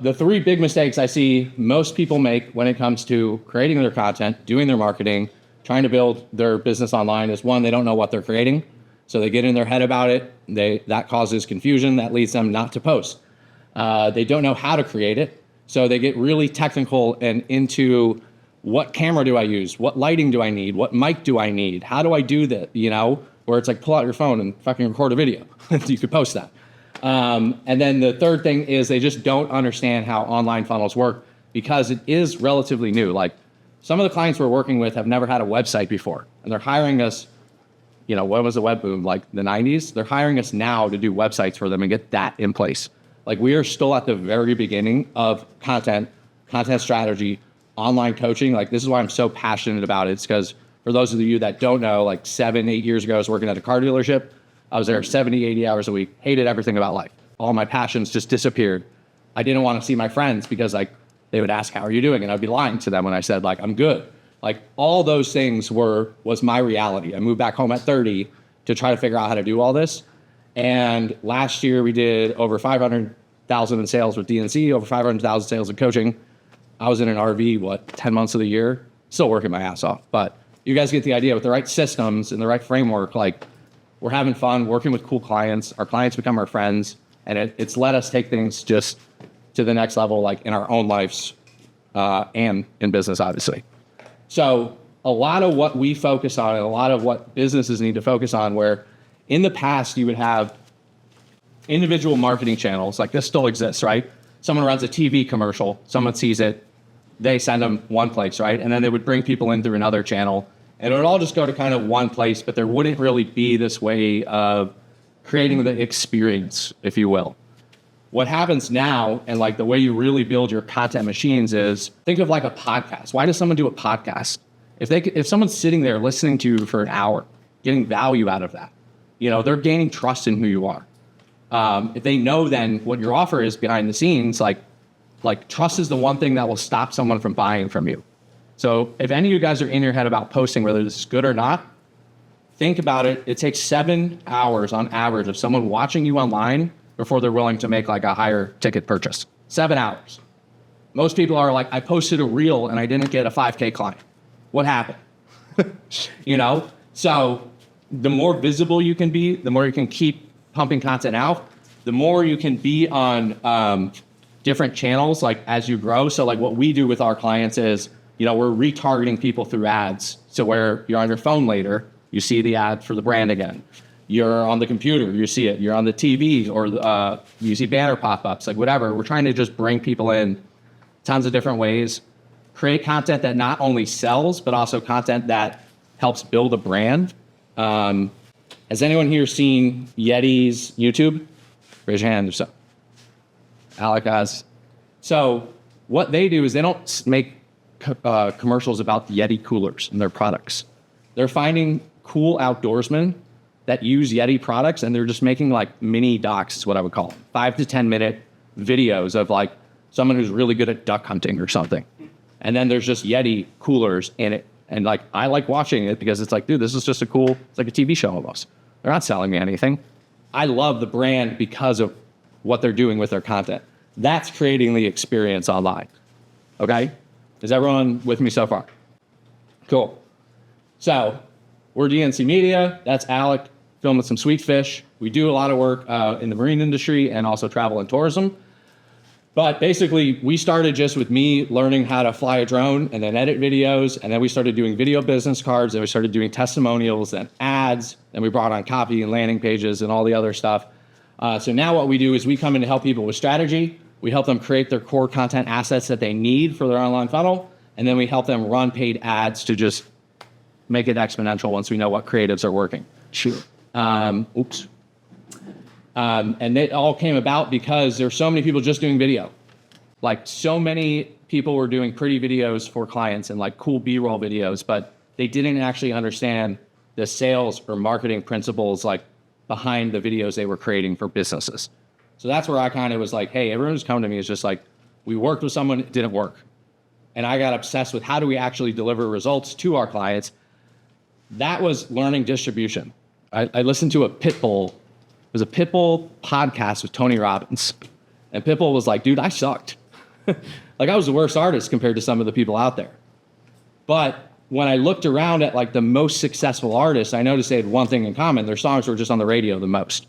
the three big mistakes I see most people make when it comes to creating their content, doing their marketing, trying to build their business online is one, they don't know what they're creating. So they get in their head about it. That causes confusion. That leads them not to post. They don't know how to create it. So they get really technical and into what camera do I use? What lighting do I need? What mic do I need? How do I do that? Where it's like pull out your phone and fucking record a video. You could post that. And then the third thing is they just don't understand how online funnels work because it is relatively new. Like some of the clients we're working with have never had a website before, and they're hiring us. When was the web boom? Like the 90s? They're hiring us now to do websites for them and get that in place. Like we are still at the very beginning of content strategy, online coaching. Like this is why I'm so passionate about it. It's because for those of you that don't know, like 7-8 years ago, I was working at a car dealership. I was there 70, 80 hours a week, hated everything about life. All my passions just disappeared. I didn't want to see my friends because like they would ask, how are you doing? And I'd be lying to them when I said like, I'm good. Like all those things was my reality. I moved back home at 30 to try to figure out how to do all this. And last year we did over 500,000 in sales with DNC, over 500,000 sales in coaching. I was in an RV, 10 months of the year, still working my ass off. But you guys get the idea with the right systems and the right framework, like we're having fun working with cool clients. Our clients become our friends. And it's let us take things just to the next level, like in our own lives and in business, obviously. So a lot of what we focus on and a lot of what businesses need to focus on, where in the past you would have individual marketing channels, like this still exists, right? Someone runs a TV commercial, someone sees it, they send them one place, right? And then they would bring people in through another channel. And it would all just go to kind of one place, but there wouldn't really be this way of creating the experience, if you will. What happens now, and like the way you really build your content machines is, think of like a podcast. Why does someone do a podcast? If someone's sitting there listening to you for an hour, getting value out of that, they're gaining trust in who you are. If they know then what your offer is behind the scenes, like trust is the one thing that will stop someone from buying from you. So if any of you guys are in your head about posting, whether this is good or not, think about it. It takes 7 hours on average of someone watching you online before they're willing to make like a higher ticket purchase. 7 hours. Most people are like, I posted a reel and I didn't get a 5K client. What happened? So the more visible you can be, the more you can keep pumping content out, the more you can be on different channels, like as you grow. So like what we do with our clients is, we're retargeting people through ads. So where you're on your phone later, you see the ad for the brand again. You're on the computer, you see it. You're on the TV or you see banner pop-ups, like whatever. We're trying to just bring people in tons of different ways. Create content that not only sells, but also content that helps build a brand. Has anyone here seen Yeti's YouTube? Raise your hand if so. Alec has. So what they do is they don't make commercials about the Yeti coolers and their products. They're finding cool outdoorsmen that use Yeti products, and they're just making like mini docs is what I would call them. 5 to 10 minute videos of like someone who's really good at duck hunting or something. And then there's just Yeti coolers in it. And like, I like watching it because it's like, dude, this is just it's like a TV show almost. They're not selling me anything. I love the brand because of what they're doing with their content. That's creating the experience online. Okay? Is everyone with me so far? Cool. So we're DNC Media. That's Alec filming some sweet fish. We do a lot of work in the marine industry and also travel and tourism. But basically, we started just with me learning how to fly a drone and then edit videos. And then we started doing video business cards. And we started doing testimonials and ads. And we brought on copy and landing pages and all the other stuff. So now what we do is we come in to help people with strategy. We help them create their core content assets that they need for their online funnel. And then we help them run paid ads to just make it exponential once we know what creatives are working. Sure. And it all came about because there's so many people just doing video. Like so many people were doing pretty videos for clients and like cool B-roll videos, but they didn't actually understand the sales or marketing principles like behind the videos they were creating for businesses. So that's where I kind of was like, hey, everyone who's come to me is just like, we worked with someone, it didn't work. And I got obsessed with how do we actually deliver results to our clients. That was learning distribution. I listened to a Pitbull podcast with Tony Robbins. And Pitbull was like, dude, I sucked. Like I was the worst artist compared to some of the people out there. But when I looked around at like the most successful artists, I noticed they had one thing in common. Their songs were just on the radio the most.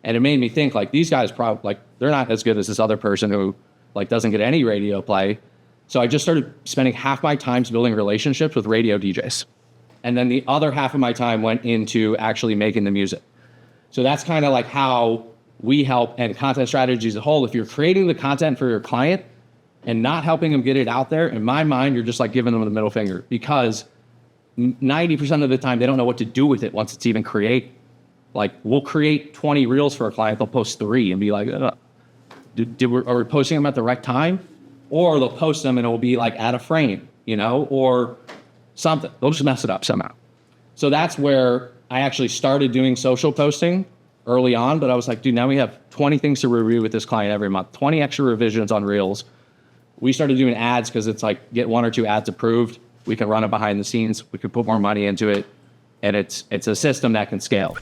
And it made me think like these guys probably like they're not as good as this other person who like doesn't get any radio play. So I just started spending half my time building relationships with radio DJs. And then the other half of my time went into actually making the music. So that's kind of like how we help, and content strategy as a whole. If you're creating the content for your client and not helping them get it out there, in my mind, you're just like giving them the middle finger, because 90% of the time they don't know what to do with it once it's even created. Like we'll create 20 reels for a client, they'll post 3 and be like, are we posting them at the right time? Or they'll post them and it'll be like out of frame, you know, or something. They'll just mess it up somehow. So that's where I actually started doing social posting early on, but I was like, dude, now we have 20 things to review with this client every month, 20 extra revisions on reels. We started doing ads because it's like, get 1 or 2 ads approved. We can run it behind the scenes. We can put more money into it. And it's a system that can scale.